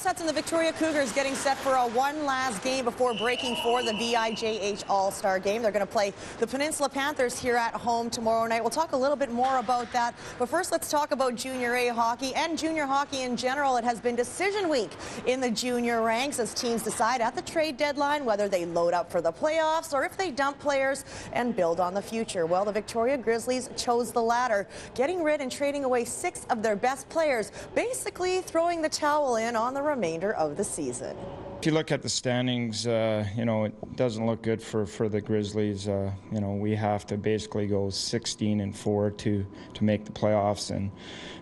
sets and the Victoria Cougars getting set for a one last game before breaking for the VIJH All-Star game. They're going to play the Peninsula Panthers here at home tomorrow night. We'll talk a little bit more about that. But first, let's talk about Junior A hockey and junior hockey in general. It has been decision week in the junior ranks as teams decide at the trade deadline whether they load up for the playoffs or if they dump players and build on the future. Well, the Victoria Grizzlies chose the latter, getting rid and trading away 6 of their best players, basically throwing the towel in on the remainder of the season. If you look at the standings, it doesn't look good for the Grizzlies. We have to basically go 16-4 to make the playoffs, and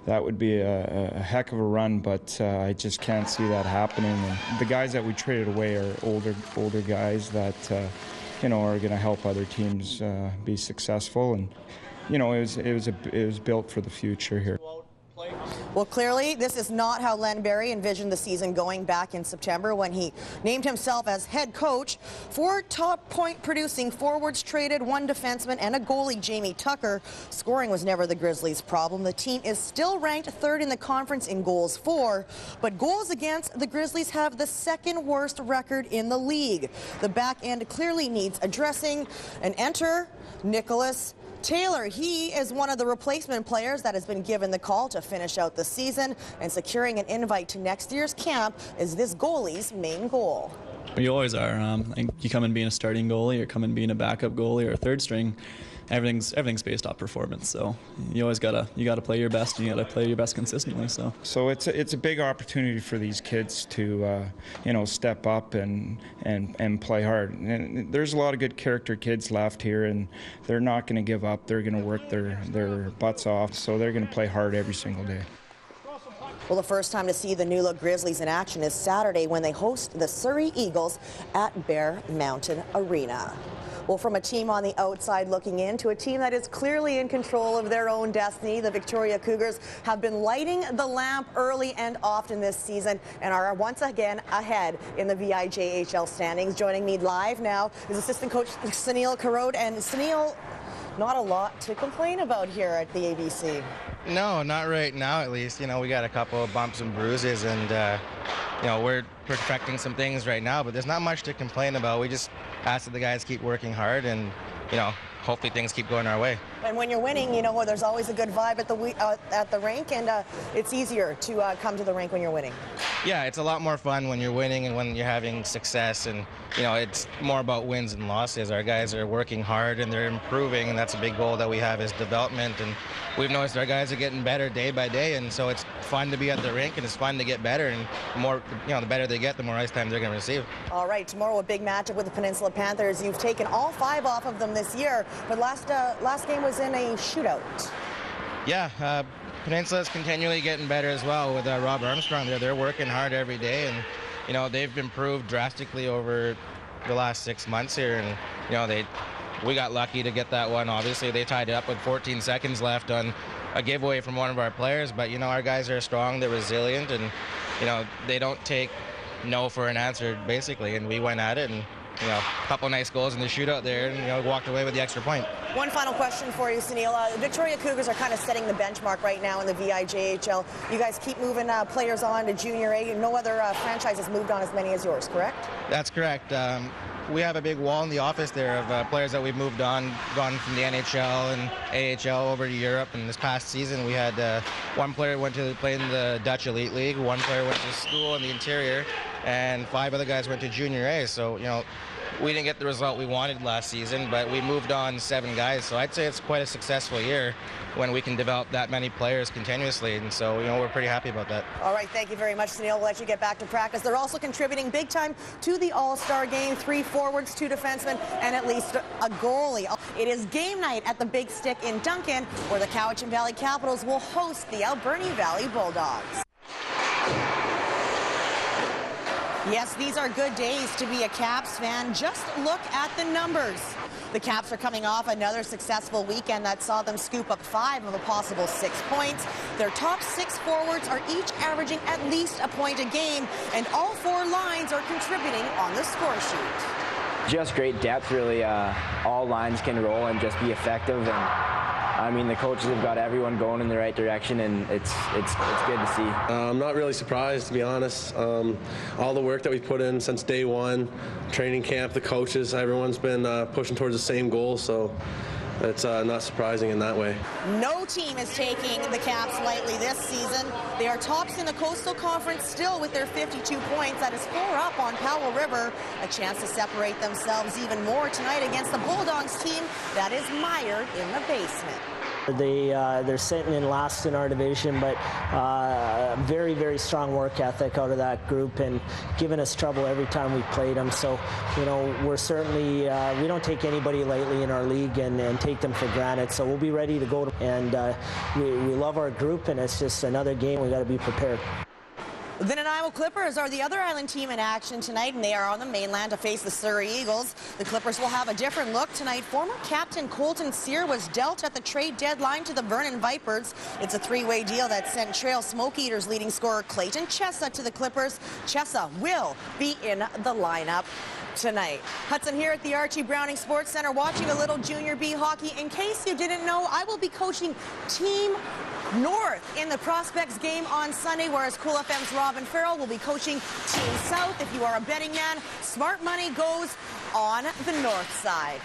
that would be a heck of a run, but I just can't see that happening. And the guys that we traded away are older guys that are going to help other teams be successful, and it was built for the future here. Well, clearly, this is not how Len Barry envisioned the season going back in September when he named himself as head coach. 4 top point-producing forwards traded, 1 defenseman, and a goalie, Jamie Tucker. Scoring was never the Grizzlies' problem. The team is still ranked 3rd in the conference in goals for, but goals against, the Grizzlies have the 2nd worst record in the league. The back end clearly needs addressing. And enter Nicholas Taylor. He is one of the replacement players that has been given the call to finish out the season, and securing an invite to next year's camp is this goalie's main goal. You always are. You come in being a starting goalie, or come in being a backup goalie, or a 3rd string. Everything's based off performance. So you always gotta play your best, and you gotta play your best consistently. So it's a big opportunity for these kids to step up and play hard. And there's a lot of good character kids left here, and they're not going to give up. They're going to work their butts off. So they're going to play hard every single day. Well, the first time to see the new-look Grizzlies in action is Saturday when they host the Surrey Eagles at Bear Mountain Arena. Well, from a team on the outside looking in to a team that is clearly in control of their own destiny, the Victoria Cougars have been lighting the lamp early and often this season and are once again ahead in the VIJHL standings. Joining me live now is assistant coach Suneil Karod. And Suneil, not a lot to complain about here at the ABC. No, not right now at least. We got a couple of bumps and bruises, and we're perfecting some things right now, but there's not much to complain about. We just ask that the guys keep working hard, and hopefully things keep going our way. And when you're winning, there's always a good vibe at the rink, and it's easier to come to the rink when you're winning. Yeah, it's a lot more fun when you're winning and when you're having success, and it's more about wins and losses. Our guys are working hard and they're improving, and that's a big goal that we have is development. And we've noticed our guys are getting better day by day, and so it's fun to be at the rink and it's fun to get better. And the better they get, the more ice time they're going to receive. All right, tomorrow a big matchup with the Peninsula Panthers. You've taken all 5 off of them this year, but last game was in a shootout. Yeah. Peninsula's continually getting better as well with Rob Armstrong there. They're working hard every day, and they've improved drastically over the last 6 months here, and we got lucky to get that one. Obviously they tied it up with 14 seconds left on a giveaway from one of our players, but our guys are strong, they're resilient, and they don't take no for an answer basically, and we went at it, and a couple nice goals in the shootout there, and walked away with the extra point. One final question for you, Suneil. The Victoria Cougars are kind of setting the benchmark right now in the VIJHL. You guys keep moving players on to Junior A. No other franchise has moved on as many as yours, correct? That's correct. We have a big wall in the office there of players that we've moved on, gone from the NHL and AHL over to Europe. And this past season, we had 1 player went to play in the Dutch Elite League, 1 player went to school in the interior, and 5 other guys went to Junior A. So, we didn't get the result we wanted last season, but we moved on 7 guys. So I'd say it's quite a successful year when we can develop that many players continuously. And so, we're pretty happy about that. All right, thank you very much, Suneil. We'll let you get back to practice. They're also contributing big time to the All-Star game. 3 forwards, 2 defensemen, and at least a goalie. It is game night at the Big Stick in Duncan, where the Cowichan Capitals will host the Alberni Valley Bulldogs. Yes, these are good days to be a Caps fan. Just look at the numbers. The Caps are coming off another successful weekend that saw them scoop up 5 of a possible 6 points. Their top 6 forwards are each averaging at least a point a game, and all 4 lines are contributing on the score sheet. Just great depth, really. All lines can roll and just be effective. And I mean, the coaches have got everyone going in the right direction, and it's good to see. I'm not really surprised, to be honest. All the work that we've put in since day one, training camp, the coaches, everyone's been pushing towards the same goal, so it's not surprising in that way. No team is taking the Caps lightly this season. They are tops in the Coastal Conference still with their 52 points. That is 4 up on Powell River. A chance to separate themselves even more tonight against the Bulldogs team that is mired in the basement. They're sitting in last in our division, but very, very strong work ethic out of that group and giving us trouble every time we played them. So, you know, we're certainly, we don't take anybody lightly in our league and take them for granted. So we'll be ready to go. And we love our group, and it's just another game. We got to be prepared. The Nanaimo Clippers are the other island team in action tonight, and they are on the mainland to face the Surrey Eagles. The Clippers will have a different look tonight. Former captain Colton Sear was dealt at the trade deadline to the Vernon Vipers. It's a 3-way deal that sent Trail Smoke Eaters leading scorer Clayton Chessa to the Clippers. Chessa will be in the lineup tonight. Hudson here at the Archie Browning Sports Center watching a little Junior B hockey. In case you didn't know, I will be coaching Team North in the Prospects game on Sunday, whereas Cool FM's Robin Farrell will be coaching Team South. If you are a betting man, smart money goes on the north side.